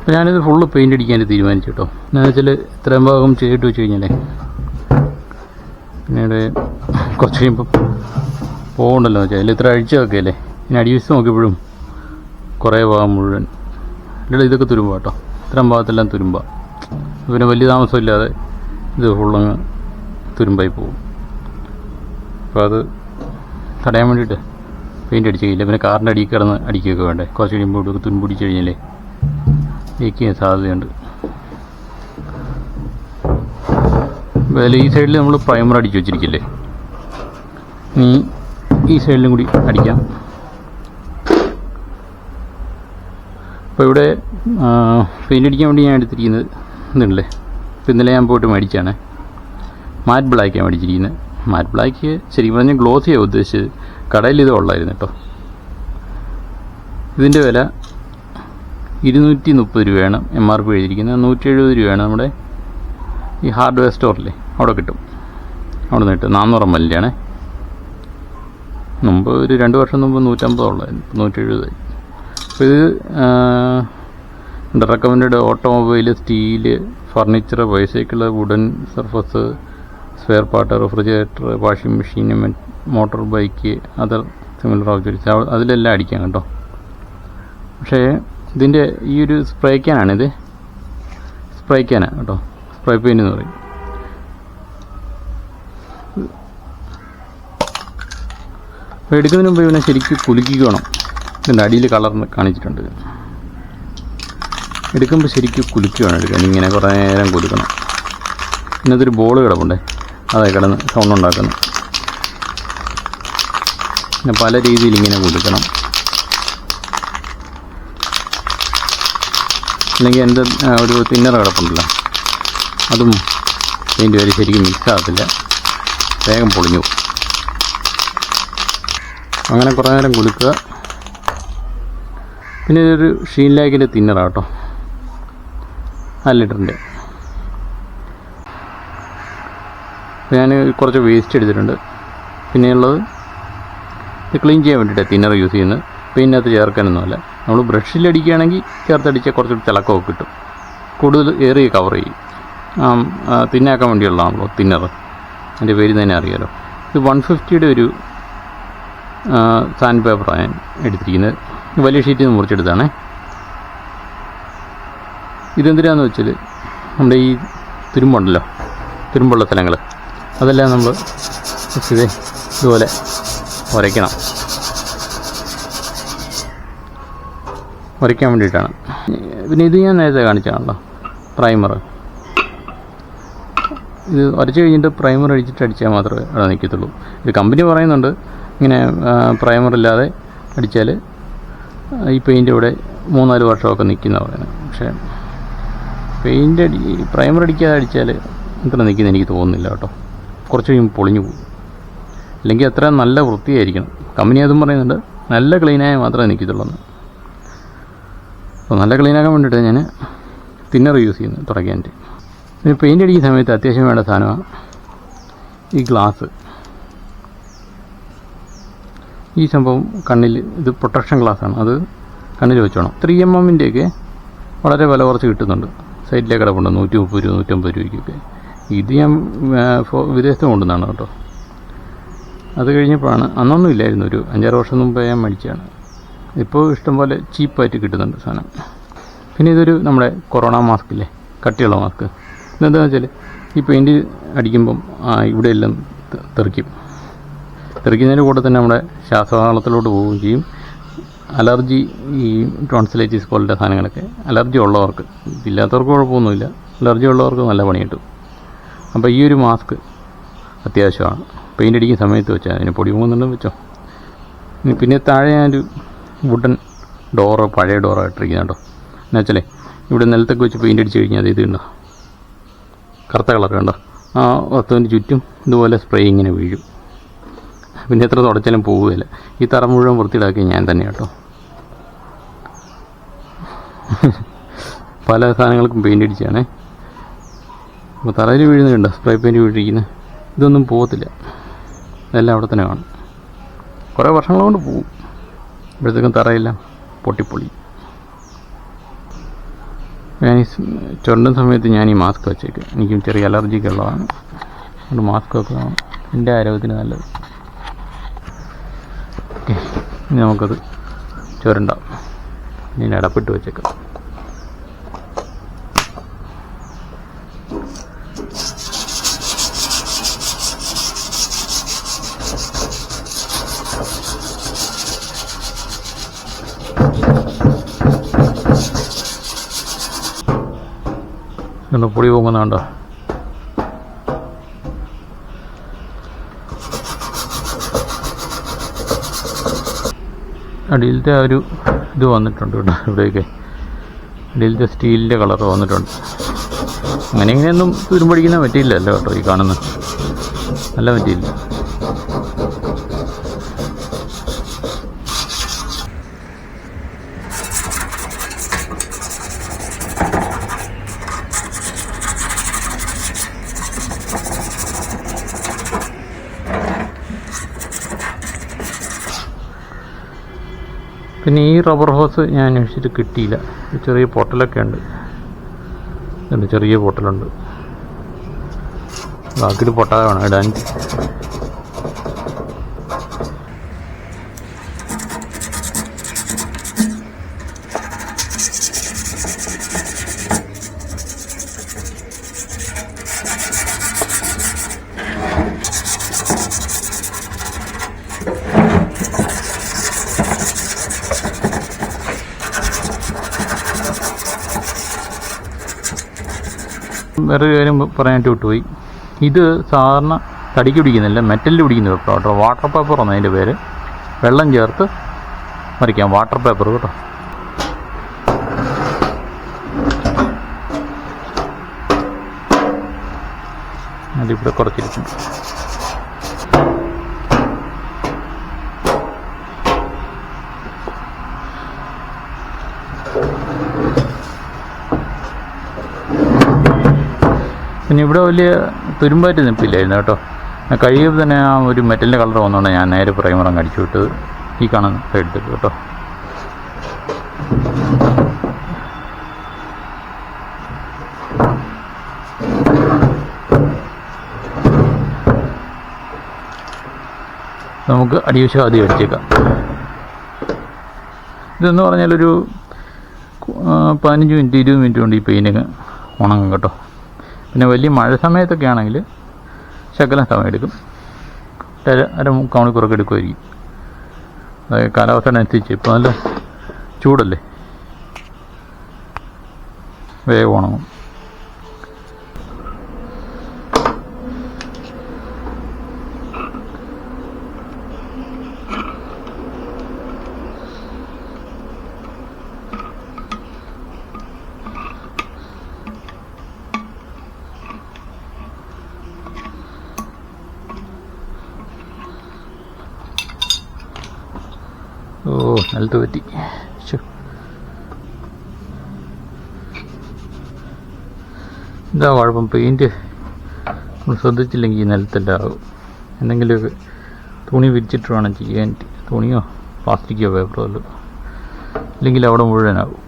അപ്പോൾ ഞാനിത് full paint അടിക്കാൻ തീരുമാനിച്ചു കേട്ടോ. എന്താണെന്ന് വെച്ചാൽ ഇത്രയും ഭാഗം ചെയ്തിട്ട് വെച്ച് കഴിഞ്ഞാലേ പിന്നീട് കുറച്ച് കഴിയുമ്പം പോകണ്ടല്ലോ വെച്ചാൽ അതിൽ ഇത്ര അഴിച്ചതൊക്കെ അല്ലേ. ഇനി അടിവശത്ത് നോക്കിയപ്പോഴും കുറേ ഭാഗം മുഴുവൻ ഇവിടെ ഇതൊക്കെ തുരുമ്പാ കേട്ടോ. ഇത്രയും ഭാഗത്തെല്ലാം തുരുമ്പാ. പിന്നെ വലിയ താമസമില്ലാതെ ഇത് ഫുള്ളങ്ങ് തുരുമ്പായി പോകും. അപ്പോൾ അത് തടയാൻ വേണ്ടിയിട്ട് പെയിൻ്റ് അടിച്ചില്ല. പിന്നെ കാറിൻ്റെ അടിയിൽ കിടന്ന് അടിക്കുകയൊക്കെ വേണ്ടേ. കുറച്ച് കഴിയുമ്പോൾ ഇവിടെ തുരുമ്പിടിച്ച് കഴിഞ്ഞാലേ ലീക്ക് ചെയ്യാൻ സാധ്യതയുണ്ട്. അതിൽ ഈ സൈഡിൽ നമ്മൾ പ്രൈമർ അടിച്ച് വെച്ചിരിക്കില്ലേ, ഇനി ഈ സൈഡിലും കൂടി അടിക്കാം. അപ്പോൾ ഇവിടെ പെയിൻ്റ് അടിക്കാൻ വേണ്ടി ഞാൻ എടുത്തിരിക്കുന്നത് ഇതുണ്ടല്ലേ. ഇപ്പോൾ ഇന്നലെ ഞാൻ പോയിട്ട് മേടിച്ചാണ് മാറ്റ് ബ്ലാക്കാണ് മേടിച്ചിരിക്കുന്നത്. മാറ്റ് ബ്ലാക്ക് ശരിക്കും പറഞ്ഞാൽ ഗ്ലോസിയാണ് ഉദ്ദേശിച്ചത്. കടയിൽ ഇത് ഉള്ളായിരുന്നു കേട്ടോ. ഇതിൻ്റെ വില 230 രൂപയാണ് MRP എഴുതിയിരിക്കുന്നത്. 170 രൂപയാണ് നമ്മുടെ ഈ ഹാർഡ്വെയർ സ്റ്റോറില്ലേ അവിടെ കിട്ടും. അവിടെ നിന്ന് കിട്ടും. 400 ml മുമ്പ് ഒരു 2 വർഷം മുമ്പ് 150 ഉള്ളായിരുന്നു. 170. അപ്പോൾ ഇത് recommended automobile, steel, furniture, bicycle, wooden surface, spare part, refrigerator, washing machine, motor bike, other similar objects അതിലെല്ലാം അടിക്കാം കേട്ടോ. പക്ഷേ ഇതിൻ്റെ ഈ ഒരു സ്പ്രേ ക്യാനാണിത്. സ്പ്രേ ക്യാനാണ് കേട്ടോ. സ്പ്രേ പെയിൻ്റ് എന്ന് പറയും. അപ്പോൾ എടുക്കുന്നതിന് മുമ്പ് ഇവനെ ശരിക്കും കുലുക്കിക്കണം. ഇതിൻ്റെ അടിയിൽ കളർ കാണിച്ചിട്ടുണ്ട്. എടുക്കുമ്പോൾ ശരിക്കും കുലുക്കുകയാണ് എടുക്കാൻ. ഇങ്ങനെ കുറേ നേരം കുലുക്കണം. ഇന്നതൊരു ബോൾ കിടപ്പുണ്ടേ, അതെ കിടന്ന് സൗണ്ട് ഉണ്ടാക്കണം. പിന്നെ പല രീതിയിൽ ഇങ്ങനെ കുലുക്കണം. അല്ലെങ്കിൽ എൻ്റെ ഒരു തിന്നർ കിടപ്പുണ്ടല്ലോ, അതും പെയിൻ്റ് വരെ ശരിക്കും മിക്സ് ആകത്തില്ല, വേഗം പൊളിഞ്ഞു പോകും. അങ്ങനെ കുറേ നേരം കുലുക്കുക. പിന്നെ ഇതൊരു ഷീൻ ലാക്കിൻ്റെ തിന്നറാണ് കേട്ടോ, 4 ലിറ്ററിൻ്റെ. ഞാൻ കുറച്ച് വേസ്റ്റ് എടുത്തിട്ടുണ്ട്. പിന്നെയുള്ളത് ഇത് ക്ലീൻ ചെയ്യാൻ വേണ്ടിയിട്ടാണ് തിന്നർ യൂസ് ചെയ്യുന്നത്. പെയിൻ്റിനകത്ത് ചേർക്കാനൊന്നുമല്ല. നമ്മൾ ബ്രഷിലടിക്കുകയാണെങ്കിൽ ചേർത്തടിച്ചാൽ കുറച്ചൊരു തിളക്കമൊക്കെ കിട്ടും. കൂടുതൽ ഏറിയ കവർ ചെയ്യും. തിന്നാക്കാൻ വേണ്ടിയുള്ളതാണല്ലോ തിന്നർ. അതിൻ്റെ പേര് തന്നെ അറിയാമല്ലോ. ഇത് 150യുടെ ഒരു സാൻഡ് പേപ്പറാണ് ഞാൻ എടുത്തിരിക്കുന്നത്. വലിയ ഷീറ്റിൽ നിന്ന് മുറിച്ചെടുത്താണ്. ഇതെന്തിനാന്ന് വെച്ചാൽ നമ്മുടെ ഈ തുരുമ്പുണ്ടല്ലോ, തുരുമ്പുള്ള സ്ഥലങ്ങൾ അതെല്ലാം നമ്മൾ ഇതുപോലെ ഉരയ്ക്കണം. ഉരയ്ക്കാൻ വേണ്ടിയിട്ടാണ്. പിന്നെ ഇത് ഞാൻ നേരത്തെ കാണിച്ചാണല്ലോ പ്രൈമർ. ഇത് ഉരച്ച് കഴിഞ്ഞിട്ട് പ്രൈമർ അടിച്ചിട്ട് അടിച്ചാൽ മാത്രമേ അവിടെ നിൽക്കത്തുള്ളൂ. ഇത് കമ്പനി പറയുന്നുണ്ട് ഇങ്ങനെ പ്രൈമറില്ലാതെ അടിച്ചാൽ ഈ പെയിൻ്റ് ഇവിടെ 3-4 വർഷമൊക്കെ നിൽക്കുന്ന പറയുന്നത്. പക്ഷേ പ്രൈമർ അടിക്കാതെ അടിച്ചാൽ ഇത്ര നിൽക്കുന്ന എനിക്ക് തോന്നുന്നില്ല കേട്ടോ. കുറച്ച് കഴിയുമ്പോൾ പൊളിഞ്ഞു പോകും. അല്ലെങ്കിൽ അത്ര നല്ല വൃത്തിയായിരിക്കണം. കമ്പനി അതും പറയുന്നുണ്ട് നല്ല ക്ലീനായാൽ മാത്രമേ നിൽക്കത്തുള്ളൂ. അപ്പോൾ നല്ല ക്ലീനാക്കാൻ വേണ്ടിയിട്ട് ഞാൻ തിന്നർ യൂസ് ചെയ്യുന്നു തുടയ്ക്കാനായിട്ട്. പിന്നെ പെയിൻ്റ് അടിക്കുന്ന സമയത്ത് അത്യാവശ്യം വേണ്ട സാധനമാണ് ഈ ഗ്ലാസ്. ഈ സംഭവം കണ്ണിൽ, ഇത് പ്രൊട്ടക്ഷൻ ഗ്ലാസ്സാണ്, അത് കണ്ണിൽ വെച്ചോണം. 3mmൻ്റെയൊക്കെ വളരെ വില കുറച്ച് കിട്ടുന്നുണ്ട്. സൈഡിലേക്ക് കിടപ്പുണ്ട് 130 രൂപ 150 രൂപയ്ക്കൊക്കെ. ഇത് ഞാൻ വിദേശത്ത് കൊണ്ടുവന്നാണ് കേട്ടോ. അത് കഴിഞ്ഞപ്പോഴാണ്, അന്നൊന്നും ഇല്ലായിരുന്നു, ഒരു 5-6 വർഷം മുമ്പ് ഞാൻ മേടിച്ചതാണ്. ഇപ്പോൾ ഇഷ്ടംപോലെ ചീപ്പായിട്ട് കിട്ടുന്നുണ്ട് സാധനം. പിന്നെ ഇതൊരു നമ്മുടെ കൊറോണ മാസ്ക് ഇല്ലേ, കട്ടിയുള്ള മാസ്ക്. ഇതെന്താണെന്ന് വെച്ചാൽ ഈ പെയിൻറ്റ് അടിക്കുമ്പം ഇവിടെയെല്ലാം തെറിക്കുന്നതിൻ്റെ കൂടെ തന്നെ നമ്മുടെ ശ്വാസനാളത്തിലോട്ട് പോവുകയും ചെയ്യും. അലർജി, ഈ ടോൺസിലൈറ്റിസ് പോലത്തെ സാധനങ്ങളൊക്കെ അലർജി ഉള്ളവർക്ക്, ഇല്ലാത്തവർക്ക് കുഴപ്പമൊന്നുമില്ല, അലർജി ഉള്ളവർക്ക് നല്ല പണി കിട്ടും. അപ്പോൾ ഈ ഒരു മാസ്ക് അത്യാവശ്യമാണ്. പെയിൻ്റ് അടിക്കുന്ന സമയത്ത് വെച്ചാൽ അതിന് പൊടി പോകുന്നുണ്ടെന്ന് വെച്ചോ. പിന്നെ താഴെ ഞാനൊരു വുഡൻ ഡോറ്, പഴയ ഡോറായിട്ടിരിക്കുന്ന കേട്ടോ. എന്നുവെച്ചാൽ ഇവിടെ നിലത്തൊക്കെ വെച്ച് പെയിൻ്റ് അടിച്ച് കഴിഞ്ഞാൽ ഇത് ഉണ്ടോ, കറുത്ത കളർ ഉണ്ടോ, ആ വസ്തുവിൻ്റെ ചുറ്റും ഇതുപോലെ സ്പ്രേ ഇങ്ങനെ വീഴും. പിന്നെ എത്ര തുടച്ചാലും പോവുകയില്ല. ഈ തറ മുഴുവൻ വൃത്തിയിടാക്കി ഞാൻ തന്നെ കേട്ടോ. പല സാധനങ്ങൾക്കും പെയിൻ്റ് അടിച്ചാണേ. അപ്പോൾ തറയിൽ വീഴുന്നുണ്ടോ സ്പ്രേ പെയിൻറ്റ് വീഴിരിക്കുന്നത്, ഇതൊന്നും പോകത്തില്ല. ഇതെല്ലാം അവിടെ തന്നെ കാണും. കുറേ വർഷങ്ങൾ കൊണ്ട് പോവും. ഇപ്പോഴത്തേക്കും തറയെല്ലാം പൊട്ടിപ്പൊളി. ഞാൻ ഈ ചുരണ്ടുന്ന സമയത്ത് ഞാൻ ഈ മാസ്ക് വെച്ചേക്കും. എനിക്കും ചെറിയ അലർജിക്ക് ഉള്ളതാണ്. അതുകൊണ്ട് മാസ്ക് വെക്കുന്നതാണ് എൻ്റെ ആരോഗ്യത്തിന് നല്ലത്. ഓക്കെ, ഇനി നമുക്കത് ചുരണ്ടാം. ഇനി അടപ്പിട്ട് വെച്ചേക്കാം. പൊടി പൊങ്ങുന്നുണ്ടോ? അടിയിലത്തെ ഒരു ഇത് വന്നിട്ടുണ്ട് കേട്ടോ. ഇവിടെയൊക്കെ അടിയിലത്തെ സ്റ്റീലിൻ്റെ കളർ വന്നിട്ടുണ്ട്. അങ്ങനെ ഇങ്ങനെയൊന്നും തുരുമ്പടിക്കുന്ന പറ്റിയില്ലല്ലോ കേട്ടോ. ഈ കാണുന്ന നല്ല പറ്റിയില്ല. പിന്നെ ഈ റബ്ബർ ഹോസ് ഞാൻ അന്വേഷിച്ചിട്ട് കിട്ടിയില്ല. ചെറിയ പൊട്ടലൊക്കെ ഉണ്ട്. ചെറിയ പൊട്ടലുണ്ട്. ബാക്കിൽ പൊട്ടാതെ വേണം ഇടാൻ. വേറൊരു കാര്യം പറയാനായിട്ട് വിട്ടുപോയി. ഇത് സാധാരണ തടിക്ക് പിടിക്കുന്നില്ല, മെറ്റലിൽ പിടിക്കുന്ന പേപ്പർ കേട്ടോ. വാട്ടർ പേപ്പർ ആണ് അതിൻ്റെ പേര്. വെള്ളം ചേർത്ത് മറിക്കാം. വാട്ടർ പേപ്പർ കേട്ടോ. അതിവിടെ കുറച്ചിരിക്കുന്നു. പിന്നെ ഇവിടെ വലിയ തുരുമ്പായിട്ട് നിൽപ്പില്ലായിരുന്നു കേട്ടോ. കഴിയുമ്പോൾ തന്നെ ആ ഒരു മെറ്റലിൻ്റെ കളർ വന്നുകൊണ്ട് ഞാൻ നേരെ പ്രൈമറങ്ങ് അടിച്ചു വിട്ടത് ഈ കാണുന്ന സൈഡിൽ കേട്ടോ. നമുക്ക് അടിവശം ആദ്യം അടിച്ചേക്കാം. ഇതെന്ന് പറഞ്ഞാലൊരു 15 മിനിറ്റ് 20 മിനിറ്റ് കൊണ്ട് ഈ പെയിൻറ്റിങ് ഉണങ്ങും കേട്ടോ. പിന്നെ വലിയ മഴ സമയത്തൊക്കെ ആണെങ്കിൽ ശകലം സമയം എടുക്കും. അരമുക്കാൽ മണിക്കൂറൊക്കെ എടുക്കുമായിരിക്കും. അതായത് കാലാവസ്ഥ ഇപ്പോൾ നല്ല ചൂടല്ലേ, വേഗം ഉണങ്ങും. ഓ, നിലത്ത് പറ്റി. എന്താ കുഴപ്പം, പെയിൻറ്റ് ശ്രദ്ധിച്ചില്ലെങ്കിൽ നിലത്തെല്ലാം ആകും. എന്തെങ്കിലുമൊക്കെ തുണി വിരിച്ചിട്ട് വേണം ചെയ്യാൻ. തുണിയോ പ്ലാസ്റ്റിക്കോ പേപ്പറോ അല്ലോ, ഇല്ലെങ്കിൽ അവിടെ മുഴുവനാകും.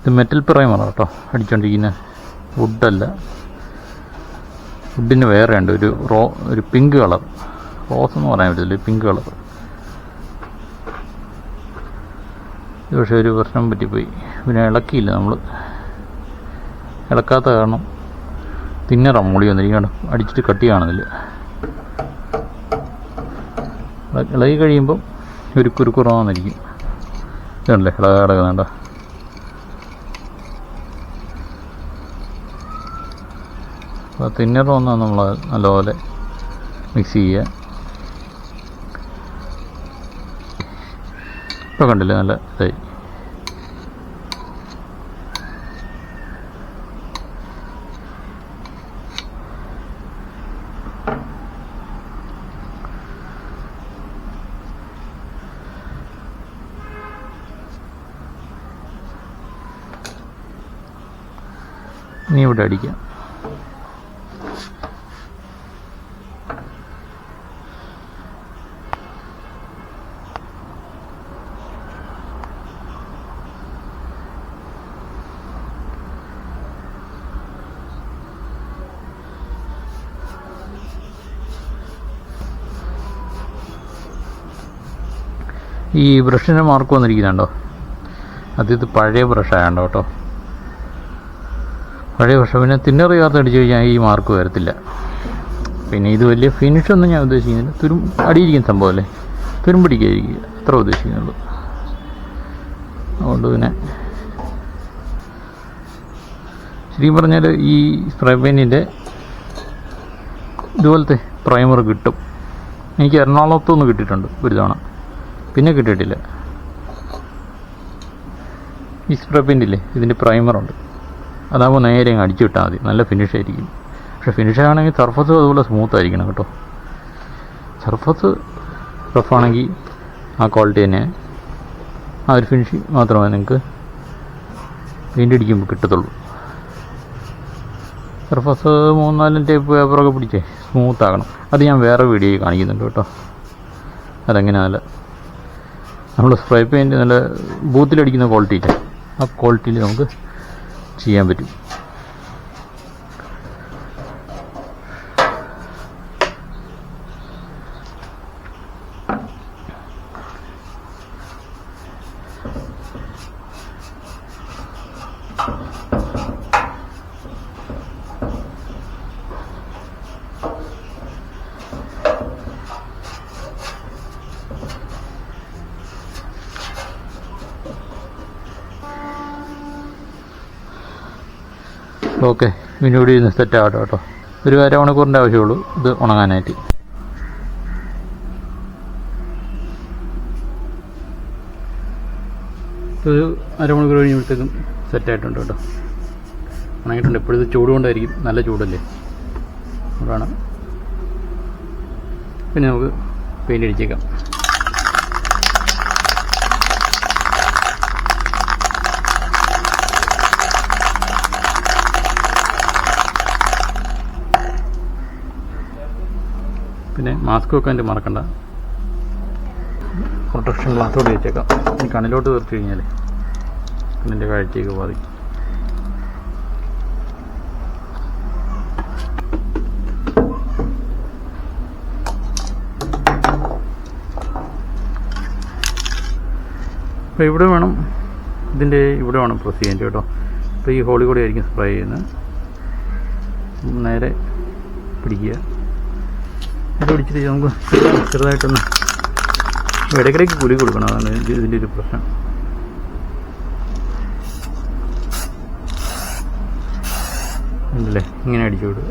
ഇത് മെറ്റൽ പ്രൈമറാണ് കേട്ടോ അടിച്ചുകൊണ്ടിരിക്കുന്നത്, വുഡല്ല. വുഡിന് വേറെ ഉണ്ട്, ഒരു പിങ്ക് കളർ. റോസ് എന്ന് പറയാൻ പറ്റില്ല, പിങ്ക് കളർ. ഇത് പക്ഷേ ഒരു പ്രശ്നം പറ്റിപ്പോയി. പിന്നെ ഇളക്കിയില്ല നമ്മൾ. ഇളക്കാത്ത കാരണം തിന്നറാണ് മുടി വന്നിരിക്കുകയാണ്. അടിച്ചിട്ട് കട്ടി കാണുന്നില്ല. ഇളകി കഴിയുമ്പം ഒരു കുറുക്കുറവാന്നിരിക്കും. ഇതുണ്ടല്ലേ ഇളകാടക്കുന്നുണ്ടോ. അപ്പോൾ തിന്നർ വന്നാൽ നമ്മൾ നല്ലപോലെ മിക്സ് ചെയ്യുക. ഇപ്പോൾ കണ്ടില്ലേ നല്ല ഇതായി. ഇനി ഇവിടെ അടിക്കാം. ഈ ബ്രഷിന് മാർക്ക് വന്നിരിക്കുന്നുണ്ടോ? ഇത് പഴയ ബ്രഷായണ്ടോ കേട്ടോ. പഴയ ബ്രഷ്. പിന്നെ തിന്നർ ചേർത്ത് അടിച്ചു കഴിഞ്ഞാൽ ഈ മാർക്ക് വരത്തില്ല. പിന്നെ ഇത് വലിയ ഫിനിഷൊന്നും ഞാൻ ഉദ്ദേശിക്കുന്നില്ല. അടിയിരിക്കുന്ന സംഭവമല്ലേ, തുരുമ്പിടിക്കായിരിക്കുക, അത്ര ഉദ്ദേശിക്കുന്നുള്ളൂ. അതുകൊണ്ട് പിന്നെ ശരിക്കും പറഞ്ഞാൽ ഈ സ്പ്രേ പെയിൻറ്റിൻ്റെ ഇതുപോലത്തെ പ്രൈമർ കിട്ടും. എനിക്ക് എറണാകുളത്തുനിന്ന് കിട്ടിയിട്ടുണ്ട് ഒരു തവണ, പിന്നെ കിട്ടിയിട്ടില്ല. ഈ സ്പ്രേ പെയിൻറ്റില്ലേ, ഇതിൻ്റെ പ്രൈമറുണ്ട്. അതാകുമ്പോൾ നേരെ അങ്ങ് അടിച്ചു വിട്ടാൽ മതി, നല്ല ഫിനിഷ് ആയിരിക്കും. പക്ഷെ ഫിനിഷ് ആണെങ്കിൽ സർഫസ് അതുപോലെ സ്മൂത്ത് ആയിരിക്കണം കേട്ടോ. സർഫസ് റഫാണെങ്കിൽ ആ ക്വാളിറ്റി തന്നെ, ആ ഒരു ഫിനിഷ് മാത്രമേ നിങ്ങൾക്ക് പെയിൻ്റ് അടിക്കുമ്പോൾ കിട്ടത്തുള്ളൂ. സർഫസ് 3-4 ടൈപ്പ് പേപ്പറൊക്കെ പിടിച്ചേ സ്മൂത്ത് ആകണം. അത് ഞാൻ വേറെ വീഡിയോയിൽ കാണിക്കുന്നുണ്ട് കേട്ടോ. അതെങ്ങനെയല്ല, നമ്മൾ സ്പ്രേ പെയിൻറ്റ് നല്ല ബൂത്തിലടിക്കുന്ന ക്വാളിറ്റി ഇല്ല, ആ ക്വാളിറ്റിയിൽ നമുക്ക് ചെയ്യാൻ പറ്റും. ഓക്കെ, ഇതിനോട് ഇന്ന് സെറ്റ് ആകട്ടോ കേട്ടോ. ഒരു 1/2 മണിക്കൂറിൻ്റെ ആവശ്യമുള്ളൂ ഇത് ഉണങ്ങാനായിട്ട്. ഒരു 1/2 മണിക്കൂർ കഴിഞ്ഞപ്പോഴത്തേക്കും സെറ്റായിട്ടുണ്ട് കേട്ടോ, ഉണങ്ങിയിട്ടുണ്ട്. എപ്പോഴും ചൂട് കൊണ്ടായിരിക്കും, നല്ല ചൂടല്ലേ, അതാണ്. പിന്നെ നമുക്ക് പെയിൻ്റ് അടിച്ചേക്കാം. പിന്നെ മാസ്ക് വെക്കാൻ മറക്കണ്ട, പ്രൊട്ടക്ഷൻ ഗ്ലാസ്സോട് വെച്ചേക്കാം. ഈ കണ്ണിലോട്ട് തീർച്ചു കഴിഞ്ഞാൽ കണ്ണിൻ്റെ കാഴ്ചയൊക്കെ ബാധിക്കും. അപ്പോൾ ഇവിടെ വേണം, ഇതിൻ്റെ ഇവിടെ വേണം പ്രസ് ചെയ്യാൻ കേട്ടോ. അപ്പോൾ ഈ ഹോളി കൂടെ ആയിരിക്കും സ്പ്രേ ചെയ്യുന്നത്. നേരെ പിടിക്കുക, അത് പിടിച്ചിട്ട് നമുക്ക് ചെറുതായിട്ടൊന്ന് ഇടയ്ക്കിടയ്ക്ക് കുലി കൊടുക്കണം. അതാണ് ഇതിൻ്റെ ഒരു പ്രശ്നം. ഉണ്ടല്ലേ, ഇങ്ങനെ അടിച്ചു വിടുക.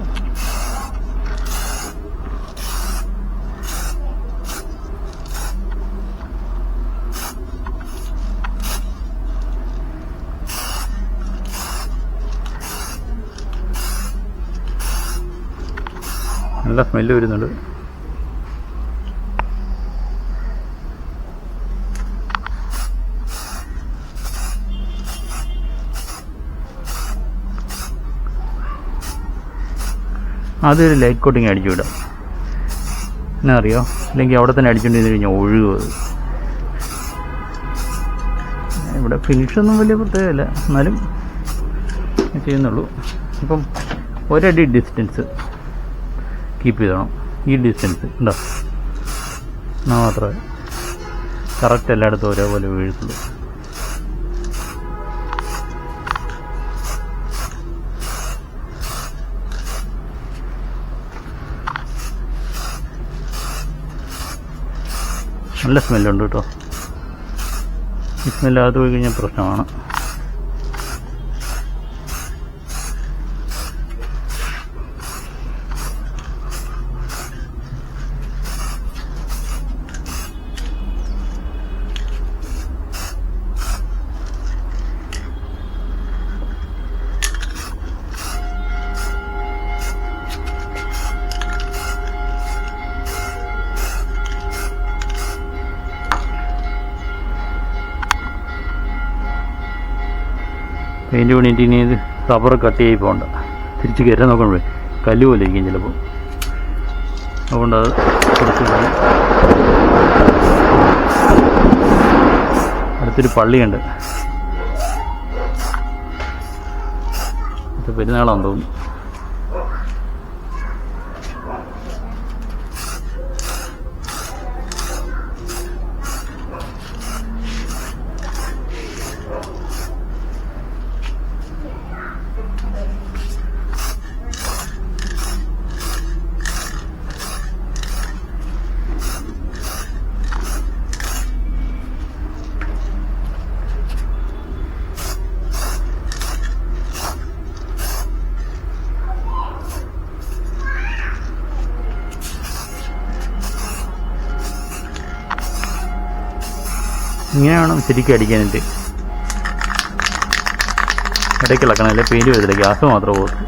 നല്ല സ്മെല്ല് വരുന്നുണ്ട്. അതൊരു ലൈറ്റ് കോട്ടിങ് അടിച്ചു വിടാം. എന്നാ അറിയോ, അല്ലെങ്കിൽ അവിടെ തന്നെ അടിച്ചുകൊണ്ട് കഴിഞ്ഞാൽ ഒഴുകും. ഇവിടെ ഫിനിഷൊന്നും വലിയ പ്രത്യേകമില്ല, എന്നാലും ചെയ്യുന്നുള്ളൂ. ഇപ്പം ഒരടി ഡിസ്റ്റൻസ് കീപ്പ് ചെയ്തോണം. ഈ ഡിസ്റ്റൻസ് ഉണ്ടോ, എന്നാൽ മാത്രമേ കറക്റ്റ് എല്ലായിടത്തും ഒരേപോലെ വീഴത്തുള്ളൂ. നല്ല സ്മെല്ലുണ്ട് കേട്ടോ. ഈ സ്മെല്ലാതെ പോയി കഴിഞ്ഞാൽ പ്രശ്നമാണ്. പെയിൻറ്റ് പണിയിട്ട് ഇനി ഇത് റബ്ബർ കട്ട് ചെയ്ത് പോകണ്ട. തിരിച്ച് കയറ്റാൻ നോക്കുമ്പോഴേ കല്ല് പോലെ ഇരിക്കും ചിലപ്പോൾ. അതുകൊണ്ട് അത് കുറച്ച് അടുത്തൊരു പള്ളിയുണ്ട്. ഇത് പെരുന്നാളാണെന്ന് തോന്നുന്നു. ഇങ്ങനെ വേണം ശരിക്കും അടിക്കാനായിട്ട്. ഇടയ്ക്ക് ഇളക്കണം, അല്ലെ പെയിൻറ്റ് വരത്തില്ല, ഗ്യാസ് മാത്രമേ പോകും.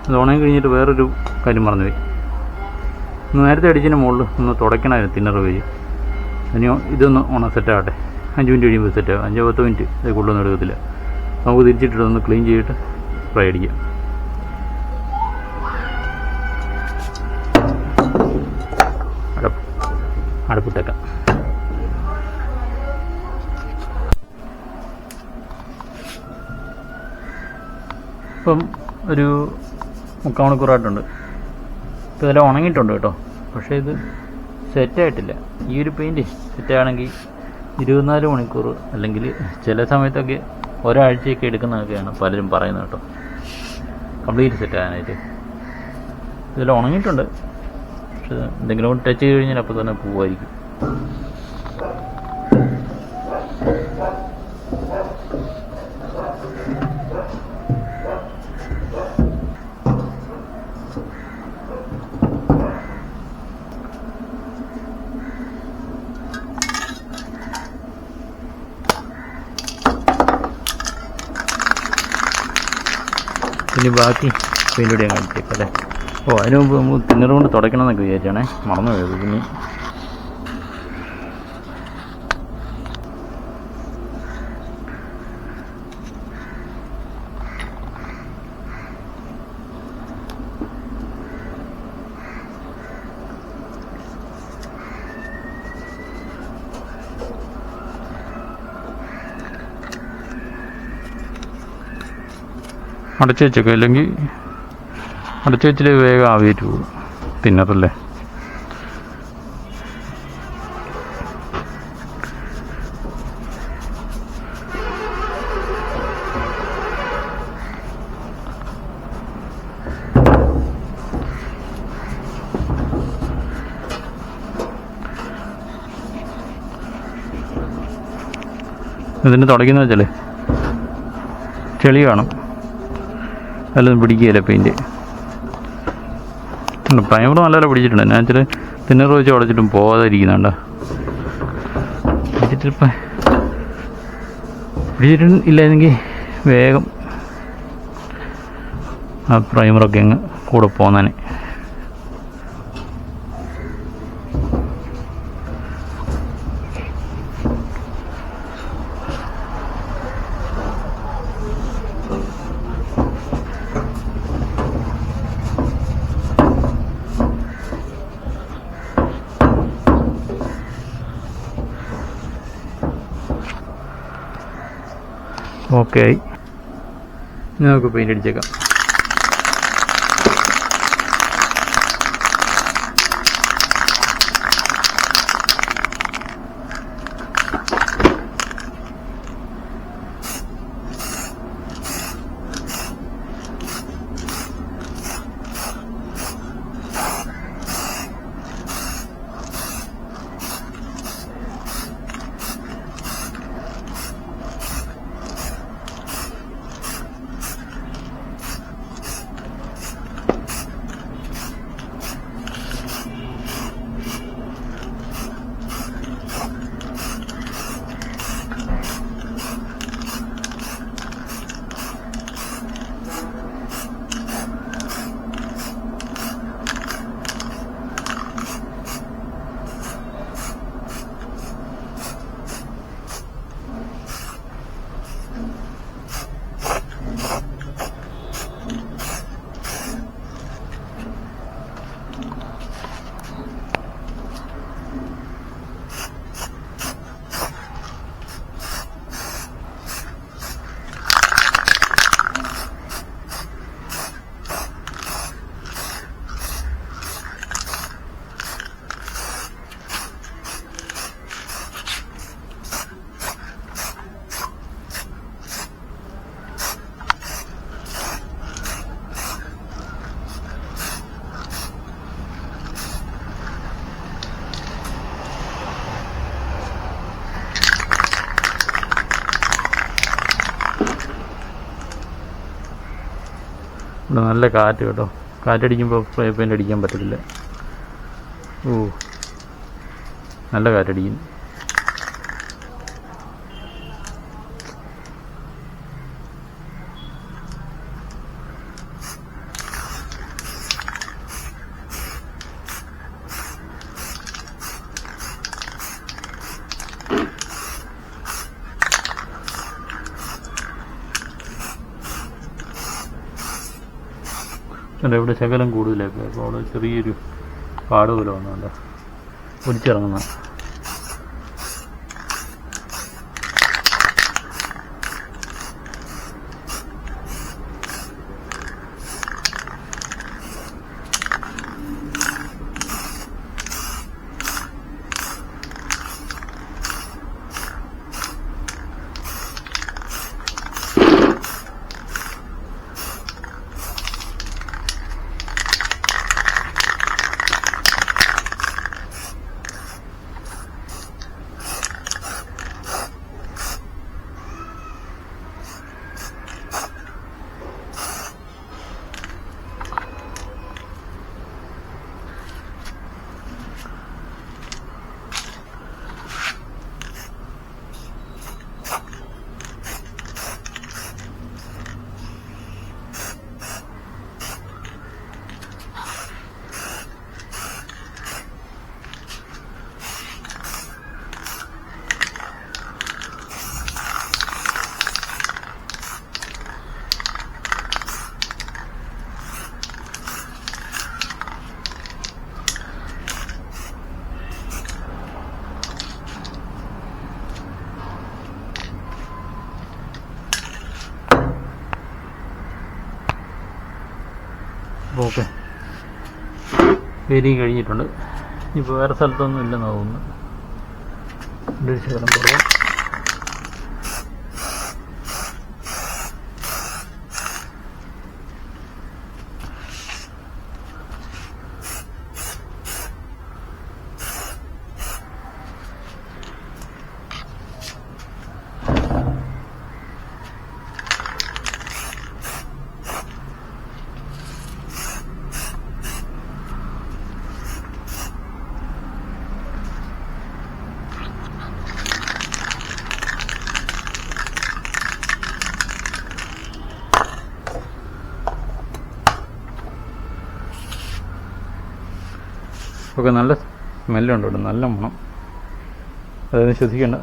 ഇത് ഉണങ്ങി കഴിഞ്ഞിട്ട് വേറൊരു കാര്യം മറന്നുപോയി. നേരത്തെ അടിച്ചതിന് മുകളിൽ ഒന്ന് തുടയ്ക്കണമായിരുന്നു തിന്നർ വഴി. ഇനി ഇതൊന്ന് സെറ്റാകട്ടെ. 5 മിനിറ്റ് കഴിയുമ്പോൾ സെറ്റാകും. 5-10 മിനിറ്റ് ഇത് കൂടുതലൊന്നും എടുക്കത്തില്ല. നമുക്ക് തിരിച്ചിട്ടിട്ട് ഒന്ന് ക്ലീൻ ചെയ്തിട്ട് ഫ്രൈ അടിക്കാം. അടുപ്പിട്ടേക്കാം. ഇപ്പം ഒരു 3/4 മണിക്കൂറായിട്ടുണ്ട്. ഇപ്പോൾ ഇതെല്ലാം ഉണങ്ങിയിട്ടുണ്ട് കേട്ടോ. പക്ഷേ ഇത് സെറ്റായിട്ടില്ല. ഈ ഒരു പെയിൻറ്റ് സെറ്റാണെങ്കിൽ 24 മണിക്കൂർ അല്ലെങ്കിൽ ചില സമയത്തൊക്കെ ഒരാഴ്ചയൊക്കെ എടുക്കുന്നതൊക്കെയാണ് പലരും പറയുന്നത് കേട്ടോ, കംപ്ലീറ്റ് സെറ്റാകാനായിട്ട്. ഇതെല്ലാം ഉണങ്ങിയിട്ടുണ്ട്. പക്ഷേ എന്തെങ്കിലും ടച്ച് ചെയ്ത് കഴിഞ്ഞാൽ അപ്പോൾ തന്നെ പോവായിരിക്കും. ഇനി ബാക്കി പെയിൻ്റ് കൂടി അങ്ങ് അടിച്ചേക്കാം അല്ലേ. അതിന് മുമ്പ് നമുക്ക് തിന്നർ കൊണ്ട് തുടയ്ക്കണം എന്നൊക്കെ വിചാരിച്ചാണേ, മറന്നു പോയത്. പിന്നെ അടച്ചു വെച്ചേക്കാം, അല്ലെങ്കിൽ അടച്ചു വെച്ചിട്ട് വേഗം ആവിയേറ്റ് പോകും തിന്നറല്ലേ. ഇതിന് തുടയ്ക്കുന്ന വെച്ചാൽ ചെളി കാണും, നല്ലതും പിടിക്കുകയില്ല പെയിൻറ്റ്. പ്രൈമർ നല്ലപോലെ പിടിച്ചിട്ടുണ്ട്. ഞാൻ വെച്ചാൽ തിന്നർ വെച്ച് ഉടച്ചിട്ടും പോകാതിരിക്കുന്നുണ്ടോ. പിടിച്ചിട്ടിപ്പം പിടിച്ചിട്ടില്ലായിരുന്നെങ്കിൽ വേഗം ആ പ്രൈമറൊക്കെ അങ്ങ് കൂടെ പോന്നാനെ. ഓക്കെ ആയി. നമുക്ക് പെയിൻ്റ് അടിച്ചേക്കാം. ഇവിടെ നല്ല കാറ്റ് കേട്ടോ. കാറ്റടിക്കുമ്പോൾ സ്പ്രേ പെയിൻ്റ് അടിക്കാൻ പറ്റത്തില്ല. ഓ, നല്ല കാറ്റടിക്കുന്നു. ഇവിടെ ശകലം കൂടുതലായി, അപ്പോൾ അവിടെ ചെറിയൊരു പാട് പോലെ വന്നുണ്ട് ഒലിച്ചിറങ്ങുന്ന. അപ്പോൾ ഓക്കെ, വേരിയും കഴിഞ്ഞിട്ടുണ്ട്. ഇപ്പോൾ വേറെ സ്ഥലത്തൊന്നും ഇല്ലെന്ന് തോന്നുന്നു. ഒരു ശകലം കുറവ്. ഒക്കെ നല്ല സ്മെല്ലുണ്ട് ഇവിടെ, നല്ല മണം, അതായത് ശ്വസിക്കേണ്ട.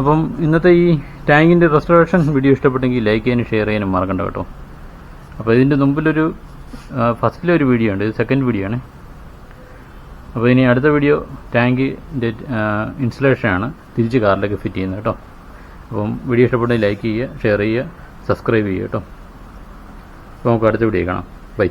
അപ്പം ഇന്നത്തെ ഈ ടാങ്കിൻ്റെ റെസ്റ്റോറേഷൻ വീഡിയോ ഇഷ്ടപ്പെട്ടെങ്കിൽ ലൈക്ക് ചെയ്യാനും ഷെയർ ചെയ്യാനും മറക്കണ്ട കേട്ടോ. അപ്പോൾ ഇതിൻ്റെ മുമ്പിലൊരു ഫസ്റ്റിലൊരു വീഡിയോ ഉണ്ട്, ഇത് സെക്കൻഡ് വീഡിയോ ആണ്. അപ്പോൾ ഇനി അടുത്ത വീഡിയോ ടാങ്കിൻ്റെ ഇൻസ്റ്റലേഷനാണ്, തിരിച്ച് കാറിലേക്ക് ഫിറ്റ് ചെയ്യുന്നത് കേട്ടോ. അപ്പം വീഡിയോ ഇഷ്ടപ്പെട്ടെങ്കിൽ ലൈക്ക് ചെയ്യുക, ഷെയർ ചെയ്യുക, സബ്സ്ക്രൈബ് ചെയ്യുക കേട്ടോ. അപ്പോൾ നമുക്ക് അടുത്ത വീഡിയോ കാണാം. ബൈ.